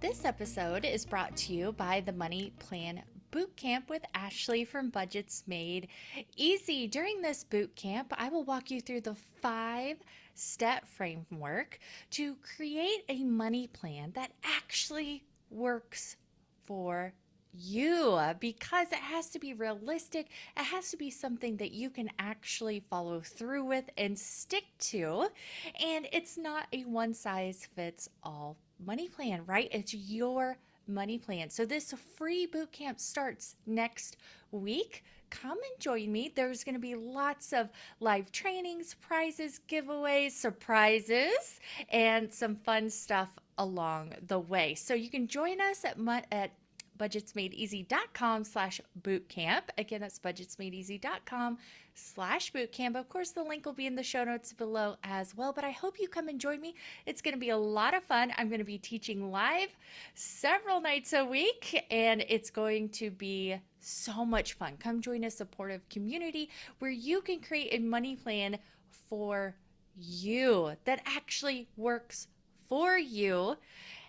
This episode is brought to you by the Money Plan Bootcamp with Ashley from Budgets Made Easy. During this boot camp, I will walk you through the 5-step framework to create a money plan that actually works for you, because it has to be realistic. It has to be something that you can actually follow through with and stick to. And it's not a one size fits all money plan, right? It's your money plan. So this free boot camp starts next week. Come and join me. There's going to be lots of live trainings, prizes, giveaways, surprises, and some fun stuff along the way. So you can join us at budgetsmadeeasy.com/bootcamp. Again, that's budgetsmadeeasy.com/bootcamp. Of course, the link will be in the show notes below as well, but I hope you come and join me. It's going to be a lot of fun. I'm going to be teaching live several nights a week, and it's going to be so much fun. Come join a supportive community where you can create a money plan for you that actually works for you,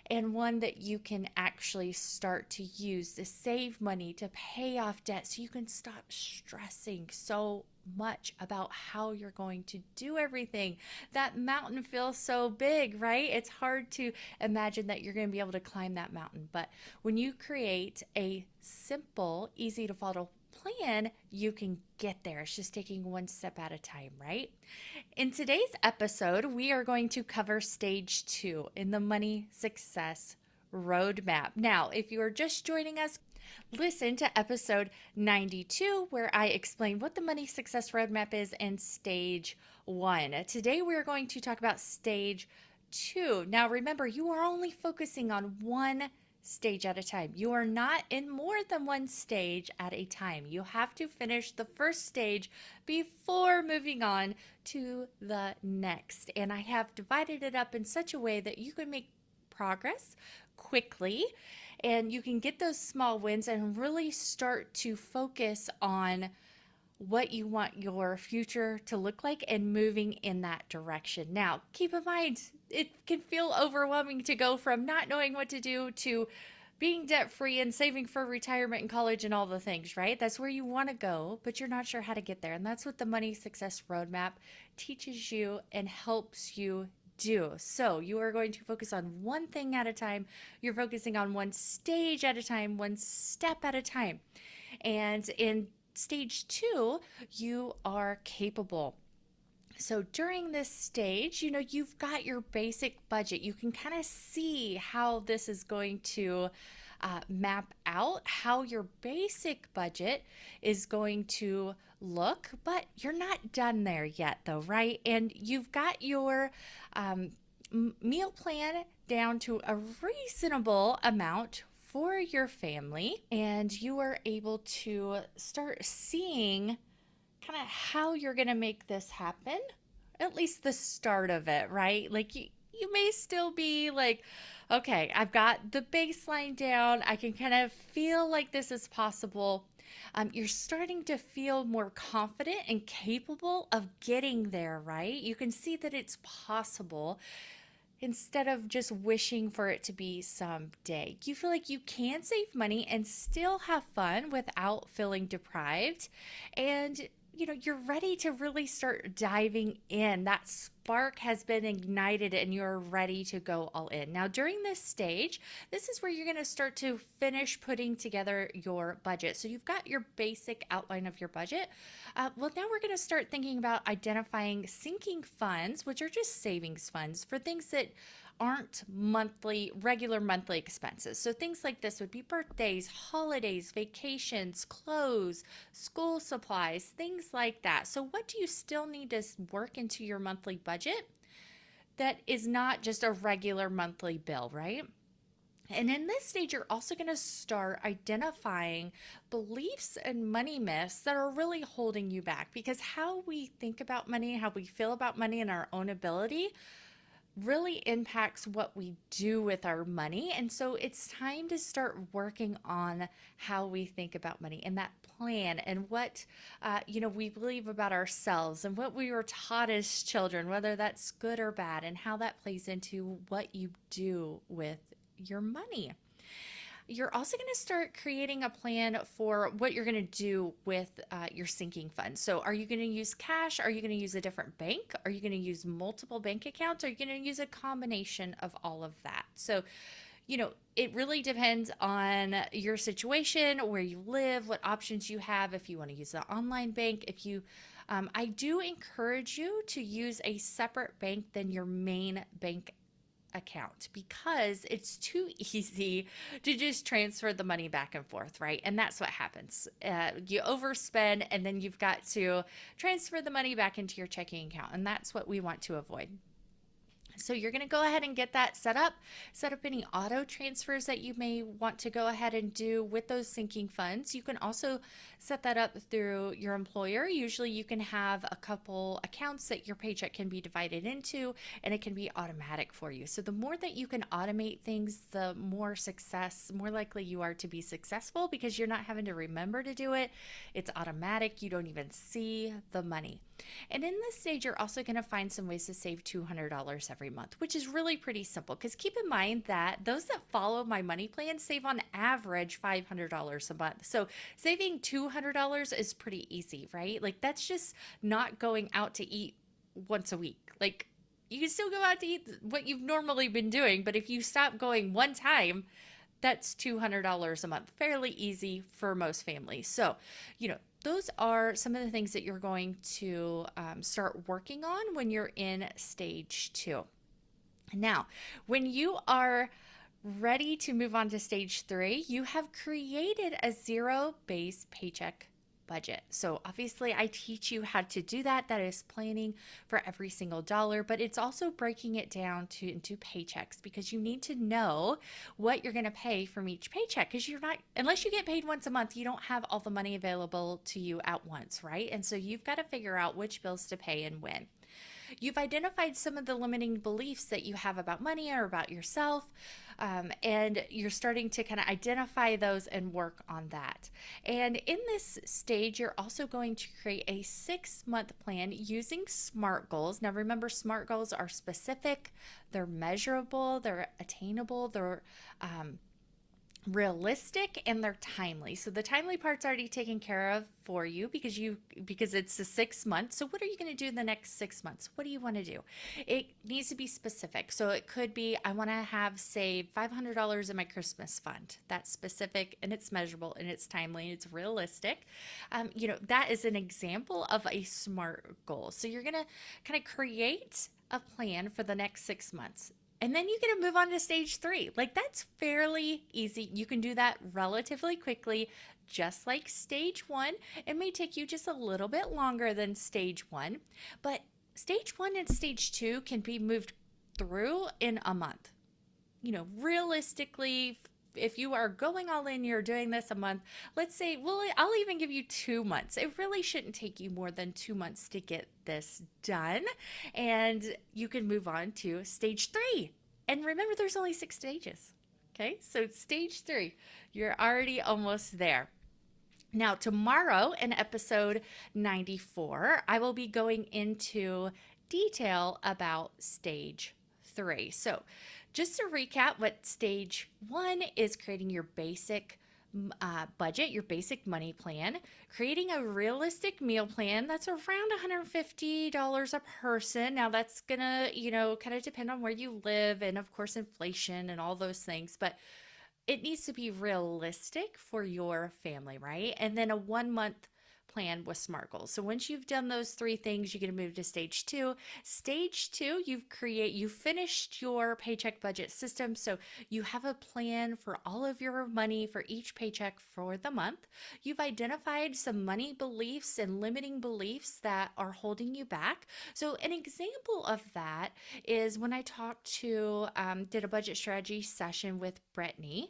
and one that you can actually start to use to save money, to pay off debt, so you can stop stressing so much about how you're going to do everything. That mountain feels so big, right? It's hard to imagine that you're going to be able to climb that mountain. But when you create a simple, easy to follow plan, you can get there. It's just taking one step at a time, right? In today's episode, we are going to cover stage 2 in the money success roadmap. Now, if you are just joining us, listen to episode 92, where I explain what the money success roadmap is and stage 1. Today, we're going to talk about stage 2. Now, remember, you are only focusing on one stage at a time. You are not in more than one stage at a time. You have to finish the first stage before moving on to the next. And I have divided it up in such a way that you can make progress quickly, and you can get those small wins and really start to focus on what you want your future to look like and moving in that direction. Now, keep in mind, it can feel overwhelming to go from not knowing what to do to being debt free and saving for retirement and college and all the things, right? That's where you want to go, but you're not sure how to get there. And that's what the Money Success Roadmap teaches you and helps you do. So you are going to focus on one thing at a time. You're focusing on one stage at a time, one step at a time. And in stage 2, you are capable. So during this stage, you've got your basic budget. You can kind of see how this is going to map out how your basic budget is going to look, but you're not done there yet, though, right? And you've got your meal plan down to a reasonable amount for your family, and you are able to start seeing kind of how you're going to make this happen, at least the start of it, right? Like you may still be like, okay, I've got the baseline down. I can kind of feel like this is possible. You're starting to feel more confident and capable of getting there, right? You can see that it's possible instead of just wishing for it to be someday. You feel like you can save money and still have fun without feeling deprived. And you're ready to really start diving in. That spark has been ignited and you're ready to go all in. Now, during this stage, this is where you're going to start to finish putting together your budget. So you've got your basic outline of your budget. Well, now we're going to start thinking about identifying sinking funds, which are just savings funds for things that aren't regular monthly expenses. So things like this would be birthdays, holidays, vacations, clothes, school supplies, things like that. So what do you still need to work into your monthly budget that is not just a regular monthly bill, right? And in this stage, you're also going to start identifying beliefs and money myths that are really holding you back, because how we think about money, how we feel about money and our own ability really impacts what we do with our money. And so it's time to start working on how we think about money and that plan, and what we believe about ourselves and what we were taught as children, whether that's good or bad, and how that plays into what you do with your money. You're also going to start creating a plan for what you're going to do with your sinking fund. So, are you going to use cash? Are you going to use a different bank? Are you going to use multiple bank accounts? Are you going to use a combination of all of that? So, it really depends on your situation, where you live, what options you have. If you want to use an online bank, I do encourage you to use a separate bank than your main bank account because it's too easy to just transfer the money back and forth, right? And that's what happens. You overspend and then you've got to transfer the money back into your checking account. And that's what we want to avoid. So you're going to go ahead and get that set up any auto transfers that you may want to go ahead and do with those sinking funds. You can also set that up through your employer. Usually you can have a couple accounts that your paycheck can be divided into, and it can be automatic for you. So the more that you can automate things, the more likely you are to be successful because you're not having to remember to do it. It's automatic. You don't even see the money. And in this stage, you're also going to find some ways to save $200 every month, which is really pretty simple. Because keep in mind that those that follow my money plan save on average $500 a month. So saving $200 is pretty easy, right? Like that's just not going out to eat once a week. Like you can still go out to eat what you've normally been doing, but if you stop going one time, that's $200 a month. Fairly easy for most families. So, those are some of the things that you're going to start working on when you're in stage 2. Now, when you are ready to move on to stage 3, you have created a zero-based paycheck budget. So obviously I teach you how to do that. That is planning for every single dollar, but it's also breaking it down into paychecks because you need to know what you're going to pay from each paycheck because unless you get paid once a month, you don't have all the money available to you at once, right? And so you've got to figure out which bills to pay and when. You've identified some of the limiting beliefs that you have about money or about yourself, and you're starting to kind of identify those and work on that. And in this stage, you're also going to create a 6-month plan using SMART goals. Now, remember, SMART goals are specific, they're measurable, they're attainable, they're realistic, and they're timely. So the timely part's already taken care of for you because it's the 6 months. So what are you going to do in the next 6 months? What do you want to do? It needs to be specific. So it could be I want to have saved $500 in my Christmas fund. That's specific and it's measurable and it's timely and it's realistic. That is an example of a SMART goal. So you're going to kind of create a plan for the next 6 months. And then you get to move on to stage 3. Like that's fairly easy. You can do that relatively quickly, just like stage 1. It may take you just a little bit longer than stage 1, but stage 1 and stage 2 can be moved through in a month. Realistically, if you are going all in, you're doing this a month, let's say, well, I'll even give you 2 months. It really shouldn't take you more than 2 months to get this done. And you can move on to stage 3. And remember, there's only 6 stages. Okay, so stage 3, you're already almost there. Now, tomorrow in episode 94, I will be going into detail about stage 3. So just to recap, what stage 1 is creating your basic budget, your basic money plan, creating a realistic meal plan that's around $150 a person. Now that's gonna, kind of depend on where you live and of course inflation and all those things, but it needs to be realistic for your family, right? And then a 1-month plan with SMART goals. So once you've done those 3 things, you're going to move to stage 2. Stage 2, you've finished your paycheck budget system. So you have a plan for all of your money for each paycheck for the month. You've identified some money beliefs and limiting beliefs that are holding you back. So an example of that is when I did a budget strategy session with Brittany,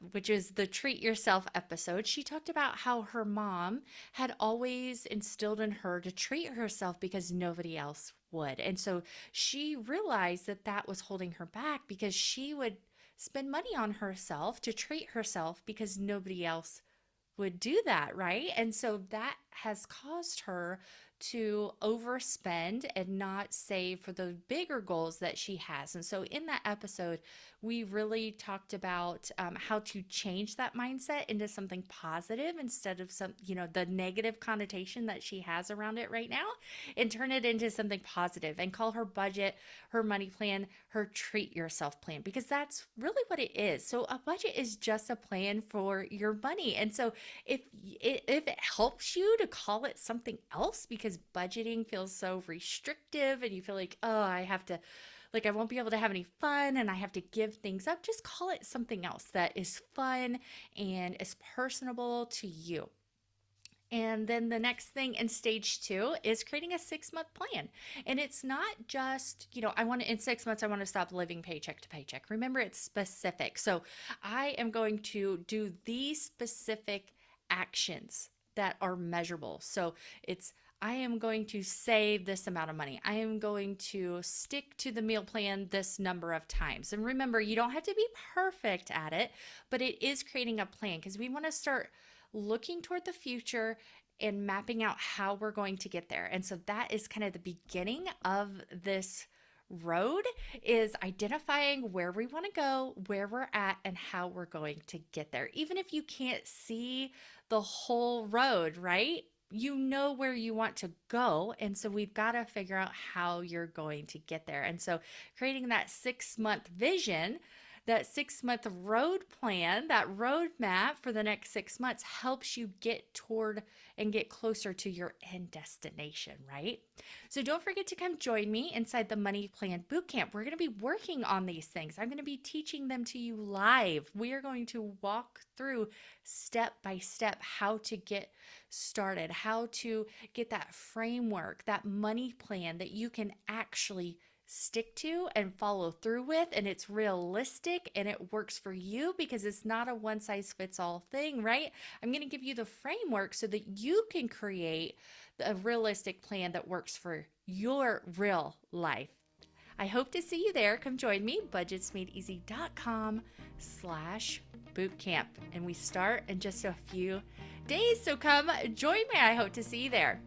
which is the Treat Yourself episode. She talked about how her mom had always instilled in her to treat herself because nobody else would. And so she realized that that was holding her back because she would spend money on herself to treat herself because nobody else would do that, right? And so that has caused her to overspend and not save for the bigger goals that she has. And so in that episode, we really talked about how to change that mindset into something positive instead of the negative connotation that she has around it right now, and turn it into something positive and call her budget, her money plan, her treat yourself plan, because that's really what it is. So a budget is just a plan for your money. And so if it helps you to call it something else, because budgeting feels so restrictive and you feel like, oh, I have to, like, I won't be able to have any fun and I have to give things up, just call it something else that is fun and is personable to you. And then the next thing in stage 2 is creating a 6-month plan. And it's not just, in 6 months, I want to stop living paycheck to paycheck. Remember, it's specific. So I am going to do these specific actions that are measurable. So I am going to save this amount of money. I am going to stick to the meal plan this number of times. And remember, you don't have to be perfect at it, but it is creating a plan, because we want to start looking toward the future and mapping out how we're going to get there. And so that is kind of the beginning of this road, is identifying where we want to go, where we're at, and how we're going to get there. Even if you can't see the whole road, right? You know where you want to go. And so we've got to figure out how you're going to get there. And so creating that 6-month vision, that 6-month road plan, that roadmap for the next 6 months helps you get toward and get closer to your end destination, right? So don't forget to come join me inside the Money Plan Bootcamp. We're going to be working on these things. I'm going to be teaching them to you live. We are going to walk through step by step how to get started, how to get that framework, that money plan that you can actually stick to and follow through with, and it's realistic and it works for you, because it's not a one size fits all thing, right? I'm going to give you the framework so that you can create a realistic plan that works for your real life. I hope to see you there. Come join me, budgetsmadeeasy.com/bootcamp. And we start in just a few days. So come join me. I hope to see you there.